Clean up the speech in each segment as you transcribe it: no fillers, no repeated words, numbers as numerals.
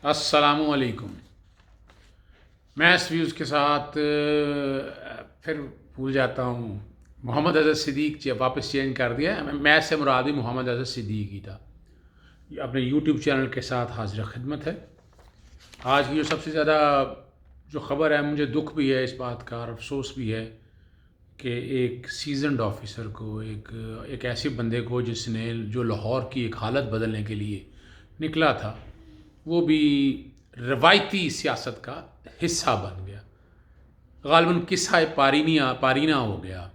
السلام علیکم۔ میں اس ویوز کے ساتھ پھر بھول جاتا ہوں۔ محمد اظہر صدیق واپس چینج کر دیا ہے۔ میں سے مراد بھی محمد اظہر صدیق ہی تھا۔ یہ اپنے یوٹیوب چینل کے ساتھ حاضر خدمت ہے۔ آج کی جو سب سے زیادہ جو خبر ہے، مجھے دکھ بھی ہے اس بات کا اور افسوس بھی ہے کہ ایک سیزنڈ آفیسر کو، ایک ایسے بندے کو جس نے جو لاہور کی ایک حالت بدلنے کے لیے نکلا تھا، وہ بھی روایتی سیاست کا حصہ بن گیا۔ غالباً قصہ پارینہ ہو گیا۔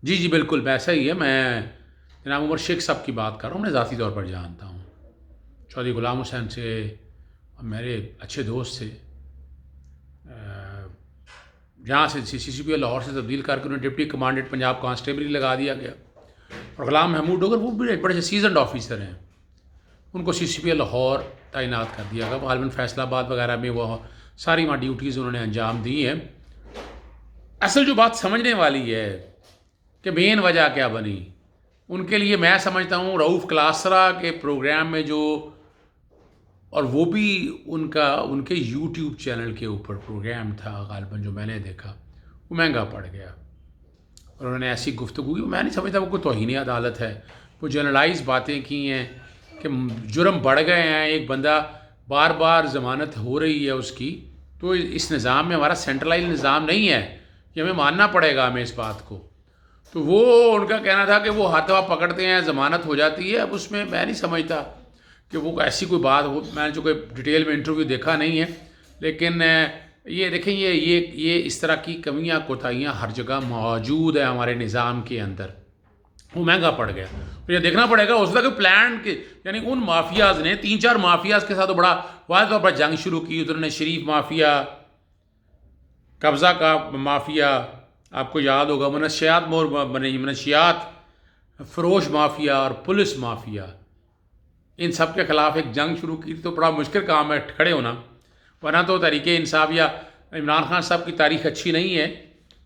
جی بالکل ویسا ہی ہے۔ میں جناب عمر شیخ صاحب کی بات کر رہا ہوں۔ میں ذاتی طور پر جانتا ہوں، چودھری غلام حسین سے میرے اچھے دوست سے، جہاں سے سی پی لاہور سے تبدیل کر کے انہیں ڈپٹی کمانڈنٹ پنجاب کانسٹیبلی لگا دیا گیا۔ اور غلام محمود ڈوگر وہ بھی بڑے سیزنڈ آفیسر ہیں، ان کو سی پی لاہور تعینات کر دیا گیا۔ غالباً فیصل آباد وغیرہ میں وہ ساری وہاں ڈیوٹیز انہوں نے انجام دی ہیں۔ اصل جو بات سمجھنے والی ہے کہ مین وجہ کیا بنی، ان کے لیے میں سمجھتا ہوں رعوف کلاسرا کے پروگرام میں جو، اور وہ بھی ان کے یوٹیوب چینل کے اوپر پروگرام تھا غالباً جو میں نے دیکھا، وہ مہنگا پڑ گیا۔ اور انہوں نے ایسی گفتگو کی، میں نہیں سمجھتا وہ کوئی توہین عدالت ہے۔ وہ جنرلائز باتیں کی ہیں کہ جرم بڑھ گئے ہیں، ایک بندہ بار بار ضمانت ہو رہی ہے اس کی، تو اس نظام میں ہمارا سینٹرلائز نظام نہیں ہے، یہ ہمیں ماننا پڑے گا ہمیں اس بات کو۔ تو وہ ان کا کہنا تھا کہ وہ ہاتھ پکڑتے ہیں، ضمانت ہو جاتی ہے۔ اب اس میں نہیں سمجھتا کہ وہ ایسی کوئی بات ہو۔ میں نے جو کوئی ڈیٹیل میں انٹرویو دیکھا نہیں ہے، لیکن یہ دیکھیں یہ اس طرح کی کمیاں کوتاہیاں ہر جگہ موجود ہے ہمارے نظام کے اندر۔ وہ مہنگا پڑ گیا۔ تو یہ دیکھنا پڑے گا اس کا کہ پلان کے، یعنی ان مافیاز نے 3-4 مافیاز کے ساتھ بڑا واضح طور پر جنگ شروع کی۔ ادھر نے شریف مافیا، قبضہ کا مافیا، آپ کو یاد ہوگا منشیات فروش مافیا اور پولیس مافیا، ان سب کے خلاف ایک جنگ شروع کی۔ تو بڑا مشکل کام ہے کھڑے ہونا، ورنہ تو تحریک انصاف یا عمران خان صاحب کی تاریخ اچھی نہیں ہے۔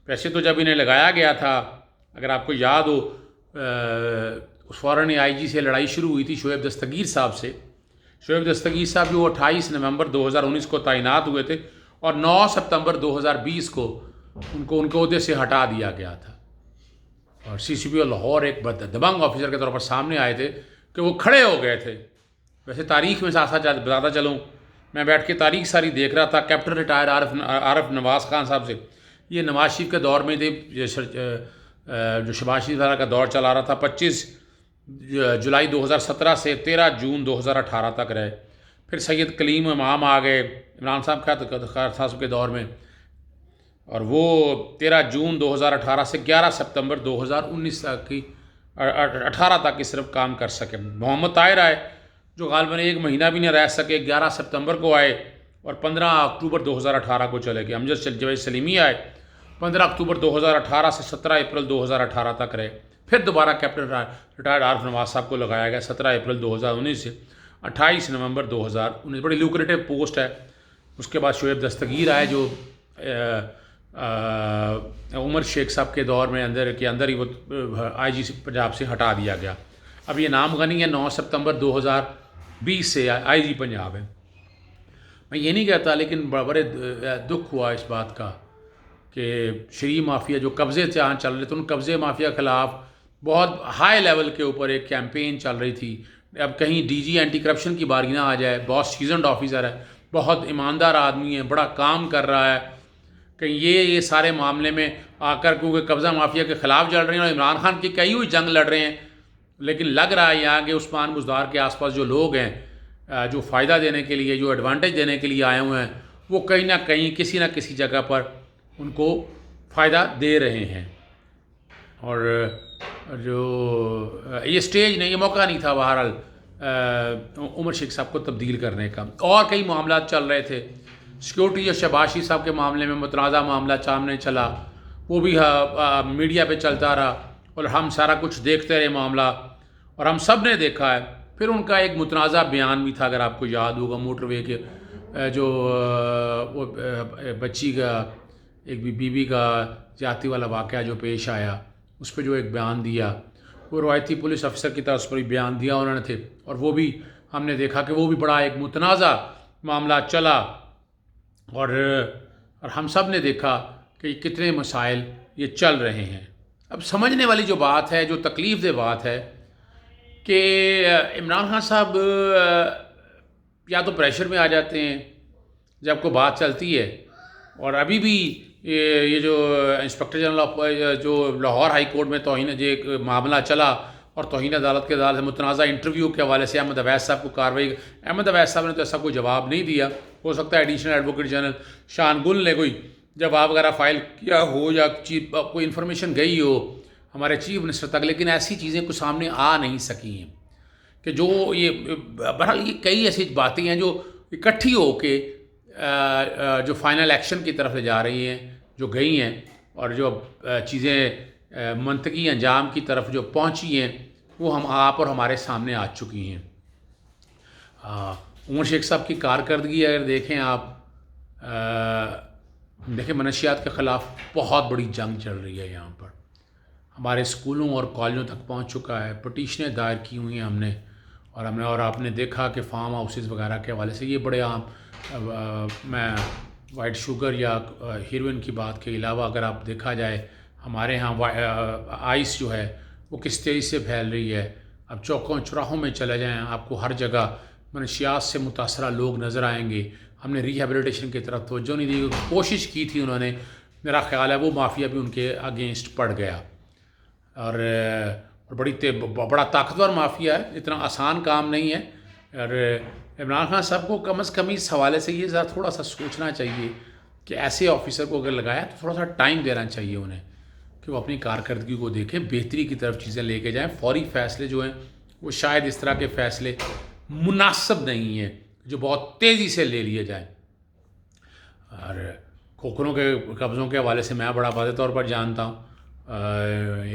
ویسے تو جب انہیں لگایا گیا تھا، اگر آپ کو یاد ہو، فوراً آئی جی سے لڑائی شروع ہوئی تھی شعیب دستگیر صاحب سے۔ شعیب دستگیر صاحب جو 28 نومبر 2019 کو تعینات ہوئے تھے، اور 9 ستمبر 2020 کو ان کے عہدے سے ہٹا دیا گیا تھا۔ اور سی پی لاہور ایک دبنگ آفیسر کے طور پر سامنے آئے تھے کہ وہ کھڑے ہو گئے تھے۔ ویسے تاریخ میں بتاتا چلوں، میں بیٹھ کے تاریخ ساری دیکھ رہا تھا کیپٹن ریٹائر عارف نواز خان صاحب سے۔ یہ نواز شریف کے دور میں تھے، جو شہباز شریف کا دور چلا رہا تھا، 25 جولائی 2017 سے 13 جون 2018 تک رہے۔ پھر سید کلیم امام آ گئے عمران صاحب کے دور میں، اور وہ 13 جون 2018 سے 11 ستمبر 2019 تک کی 18 تک کی صرف کام کر سکے۔ محمد طاہر آئے جو غالباً 1 مہینہ بھی نہ رہ سکے، 11 ستمبر کو آئے اور 15 اکتوبر 2018 کو چلے گئے۔ امجد جاوید سلیمی آئے 15 اکتوبر 2018 سے 17 اپریل 2018 تک رہے۔ پھر دوبارہ کیپٹن ریٹائرڈ عارف نواز صاحب کو لگایا گیا 17 اپریل 2019 سے 28 نومبر 2019۔ بڑی لوکریٹو پوسٹ ہے۔ اس کے بعد شعیب دستگیر آئے جو عمر شیخ صاحب کے دور میں اندر ہی وہ آئی جی پنجاب سے ہٹا دیا گیا۔ اب یہ نام غنی ہے، 9 ستمبر 2020 سے آئی جی پنجاب ہے۔ میں یہ نہیں کہتا، لیکن بڑے دکھ ہوا اس بات کا کہ شریف مافیا جو قبضے سے چل رہے تھے، ان قبضے مافیا کے خلاف بہت ہائی لیول کے اوپر ایک کیمپین چل رہی تھی۔ اب کہیں ڈی جی اینٹی کرپشن کی باری نہ آ جائے۔ بہت سیزنڈ آفیسر ہے، بہت ایماندار آدمی ہے، بڑا کام کر رہا ہے، کہیں یہ سارے معاملے میں آ کر کیونکہ قبضہ مافیا کے خلاف جڑ رہے ہیں اور عمران خان کی کئی ہوئی جنگ لڑ رہے ہیں۔ لیکن لگ رہا ہے یہاں کہ عثمان بزدار کے آس پاس جو لوگ ہیں، جو فائدہ دینے کے لیے، جو ایڈوانٹیج دینے کے لیے آئے ہوئے ہیں، وہ کہیں نہ کہیں کسی نہ کسی جگہ پر ان کو فائدہ دے رہے ہیں۔ اور جو یہ سٹیج نہیں، یہ موقع نہیں تھا بہرحال عمر شیخ صاحب کو تبدیل کرنے کا۔ اور کئی معاملات چل رہے تھے۔ سیکورٹی اور شہباز شریف صاحب کے معاملے میں متنازع معاملہ سامنے چلا، وہ بھی میڈیا پہ چلتا رہا اور ہم سارا کچھ دیکھتے رہے معاملہ، اور ہم سب نے دیکھا ہے۔ پھر ان کا ایک متنازع بیان بھی تھا، اگر آپ کو یاد ہوگا، موٹر وے کے جو وہ بچی کا، ایک بیوی کا زیادتی والا واقعہ جو پیش آیا، اس پہ جو ایک بیان دیا، وہ روایتی پولیس افسر کی طرف پر بیان دیا انہوں نے تھے، اور وہ بھی ہم نے دیکھا کہ وہ بھی بڑا ایک متنازع معاملہ چلا، اور ہم سب نے دیکھا کہ یہ کتنے مسائل یہ چل رہے ہیں۔ اب سمجھنے والی جو بات ہے، جو تکلیف دہ بات ہے کہ عمران خان صاحب یا تو پریشر میں آ جاتے ہیں جب کوئی بات چلتی ہے، اور ابھی بھی یہ جو انسپکٹر جنرل آف جو لاہور ہائی کورٹ میں توہین جو ایک معاملہ چلا اور توہین عدالت کے عدالت متنازع انٹرویو کے حوالے سے احمد اویس صاحب کو کارروائی، احمد اویس صاحب نے تو ایسا کوئی جواب نہیں دیا۔ ہو سکتا ہے ایڈیشنل ایڈوکیٹ جنرل شان گل نے کوئی جواب وغیرہ فائل کیا ہو یا کوئی انفارمیشن گئی ہو ہمارے چیف منسٹر تک، لیکن ایسی چیزیں کچھ سامنے آ نہیں سکی ہیں کہ جو یہ بہرحال یہ کئی ایسی باتیں ہیں جو اکٹھی ہو کے جو فائنل ایکشن کی طرف لے جا رہی ہیں، جو گئی ہیں، اور جو چیزیں منطقی انجام کی طرف جو پہنچی ہیں وہ ہم آپ اور ہمارے سامنے آ چکی ہیں۔ عمر شیخ صاحب کی کارکردگی اگر دیکھیں آپ، دیکھیں منشیات کے خلاف بہت بڑی جنگ چل رہی ہے یہاں پر، ہمارے اسکولوں اور کالجوں تک پہنچ چکا ہے، پٹیشنیں دائر کی ہوئی ہیں ہم نے، اور آپ نے دیکھا کہ فارم ہاؤسز وغیرہ کے حوالے سے یہ بڑے عام، میں وائٹ شوگر یا ہیروئن کی بات کے علاوہ اگر آپ دیکھا جائے ہمارے ہاں آئس جو ہے وہ کس تیزی سے پھیل رہی ہے۔ اب چوکوں چوراہوں میں چلے جائیں آپ کو ہر جگہ منشیات سے متاثرہ لوگ نظر آئیں گے۔ ہم نے ریہیبلیٹیشن کی طرف توجہ نہیں دی، کوشش کی تھی انہوں نے، میرا خیال ہے وہ مافیا بھی ان کے اگینسٹ پڑ گیا، اور بڑا طاقتور مافیا ہے، اتنا آسان کام نہیں ہے۔ اور عمران خان صاحب کو کم از کم اس حوالے سے یہ ذرا تھوڑا سا سوچنا چاہیے کہ ایسے آفیسر کو اگر لگایا تو تھوڑا سا ٹائم دینا چاہیے انہیں کہ وہ اپنی کارکردگی کو دیکھیں، بہتری کی طرف چیزیں لے کے جائیں۔ فوری فیصلے جو ہیں وہ شاید اس طرح کے فیصلے مناسب نہیں ہیں جو بہت تیزی سے لے لیے جائیں۔ اور کھوکھروں کے قبضوں کے حوالے سے میں بڑا واضح طور پر جانتا ہوں،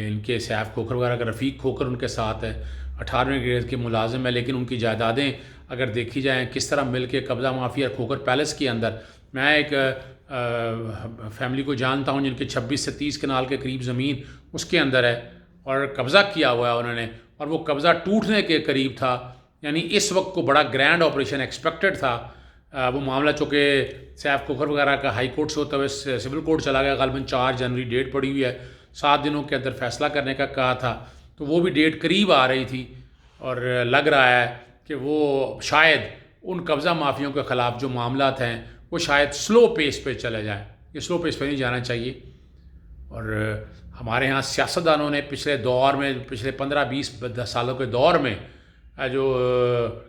ان کے سیف کھوکھر وغیرہ کا رفیق کھوکھر ان کے ساتھ ہے، 18ویں گریڈ کے ملازم ہے، لیکن ان کی جائیدادیں اگر دیکھی جائیں کس طرح مل کے قبضہ مافیا کھوکھر پیلس کے اندر، میں ایک فیملی کو جانتا ہوں جن کے 26 سے 30 کنال کے قریب زمین اس کے اندر ہے اور قبضہ کیا ہوا ہے انہوں نے، اور وہ قبضہ ٹوٹنے کے قریب تھا، یعنی اس وقت کو بڑا گرینڈ آپریشن ایکسپیکٹڈ تھا۔ وہ معاملہ چونکہ سیف کھوکھر وغیرہ کا ہائی کورٹ سے ہوتا ہوئے سول کورٹ چلا گیا، غالباً 4 جنوری ڈیٹ پڑی ہوئی ہے، 7 دنوں کے اندر فیصلہ کرنے کا کہا تھا، تو وہ بھی ڈیٹ قریب آ رہی تھی، اور لگ رہا ہے کہ وہ شاید ان قبضہ مافیوں کے خلاف جو معاملات ہیں وہ شاید سلو پیس پہ چلے جائیں، یہ سلو پیس پہ نہیں جانا چاہیے۔ اور ہمارے ہاں سیاستدانوں نے پچھلے دور میں، پچھلے 15-20 سالوں کے دور میں جو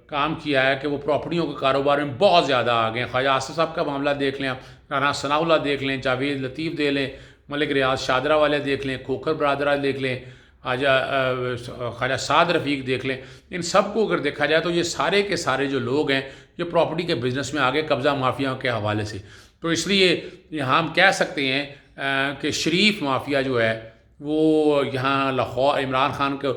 کام کیا ہے کہ وہ پراپرٹیوں کے کاروبار میں بہت زیادہ آ گئے ہیں۔ خواجہ آصف صاحب کا معاملہ دیکھ لیں آپ، رانا ثناء اللہ دیکھ لیں، جاوید لطیف دیکھ لیں، ملک ریاض شادرہ والے دیکھ لیں، کھوکھر برادرہ دیکھ لیں، خواجہ سعد رفیق دیکھ لیں، ان سب کو اگر دیکھا جائے تو یہ سارے کے سارے جو لوگ ہیں یہ پراپرٹی کے بزنس میں آگے قبضہ مافیا کے حوالے سے، تو اس لیے یہاں ہم کہہ سکتے ہیں کہ شریف مافیا جو ہے وہ یہاں لاہور عمران خان کو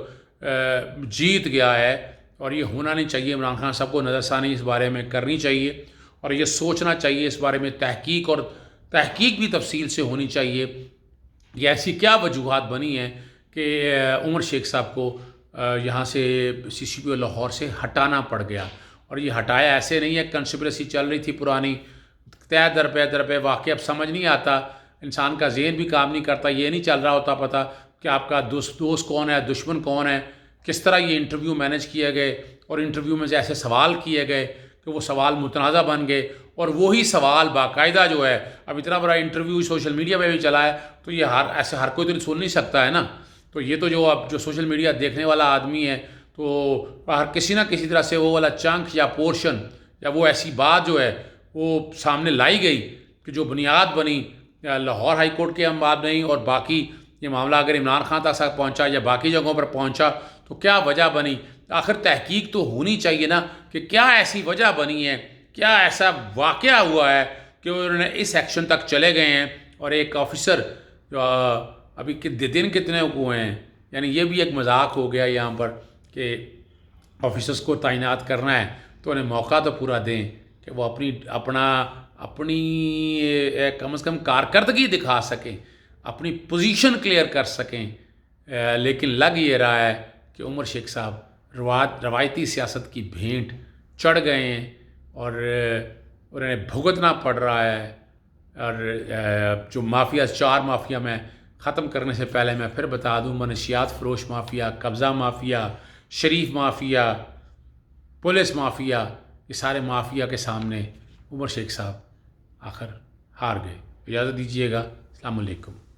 جیت گیا ہے، اور یہ ہونا نہیں چاہیے۔ عمران خان صاحب کو نظر ثانی اس بارے میں کرنی چاہیے، اور یہ سوچنا چاہیے اس بارے میں، تحقیق بھی تفصیل سے ہونی چاہیے یہ ایسی کیا وجوہات بنی ہیں کہ عمر شیخ صاحب کو یہاں سے CCPO لاہور سے ہٹانا پڑ گیا، اور یہ ہٹایا ایسے نہیں ہے، کنسپریسی چل رہی تھی پرانی، طے در پہ واقعہ اب سمجھ نہیں آتا، انسان کا ذہن بھی کام نہیں کرتا، یہ نہیں چل رہا ہوتا پتہ کہ آپ کا دوست کون ہے، دشمن کون ہے، کس طرح یہ انٹرویو مینج کیے گئے، اور انٹرویو میں سے ایسے سوال کیے گئے کہ وہ سوال متنازع بن گئے، اور وہی سوال باقاعدہ جو ہے اب اتنا بڑا انٹرویو سوشل میڈیا پہ بھی چلا ہے، تو یہ ایسے ہر کوئی تو سن نہیں سکتا ہے نا، تو یہ تو جو سوشل میڈیا دیکھنے والا آدمی ہے تو ہر کسی نہ کسی طرح سے وہ والا چنک یا پورشن یا وہ ایسی بات جو ہے وہ سامنے لائی گئی کہ جو بنیاد بنی لاہور ہائی کورٹ کے ہم بات نہیں، اور باقی یہ معاملہ اگر عمران خان تک پہنچا یا باقی جگہوں پر پہنچا تو کیا وجہ بنی، آخر تحقیق تو ہونی چاہیے نا کہ کیا ایسی وجہ بنی ہے، کیا ایسا واقعہ ہوا ہے کہ انہوں نے اس ایکشن تک چلے گئے ہیں، اور ایک آفیسر ابھی دن کتنے ہوئے ہیں، یعنی یہ بھی ایک مذاق ہو گیا یہاں پر کہ آفیسرس کو تعینات کرنا ہے تو انہیں موقع تو پورا دیں کہ وہ اپنی کم از کم کارکردگی دکھا سکیں، اپنی پوزیشن کلیئر کر سکیں، لیکن لگ یہ رہا ہے کہ عمر شیخ صاحب روایتی سیاست کی بھینٹ چڑھ گئے ہیں، اور انہیں بھگتنا پڑ رہا ہے. اور جو مافیا 4 مافیا میں ختم کرنے سے پہلے میں پھر بتا دوں، منشیات فروش مافیا، قبضہ مافیا، شریف مافیا، پولیس مافیا، یہ سارے مافیا کے سامنے عمر شیخ صاحب آخر ہار گئے. اجازت دیجیے گا. السلام علیکم.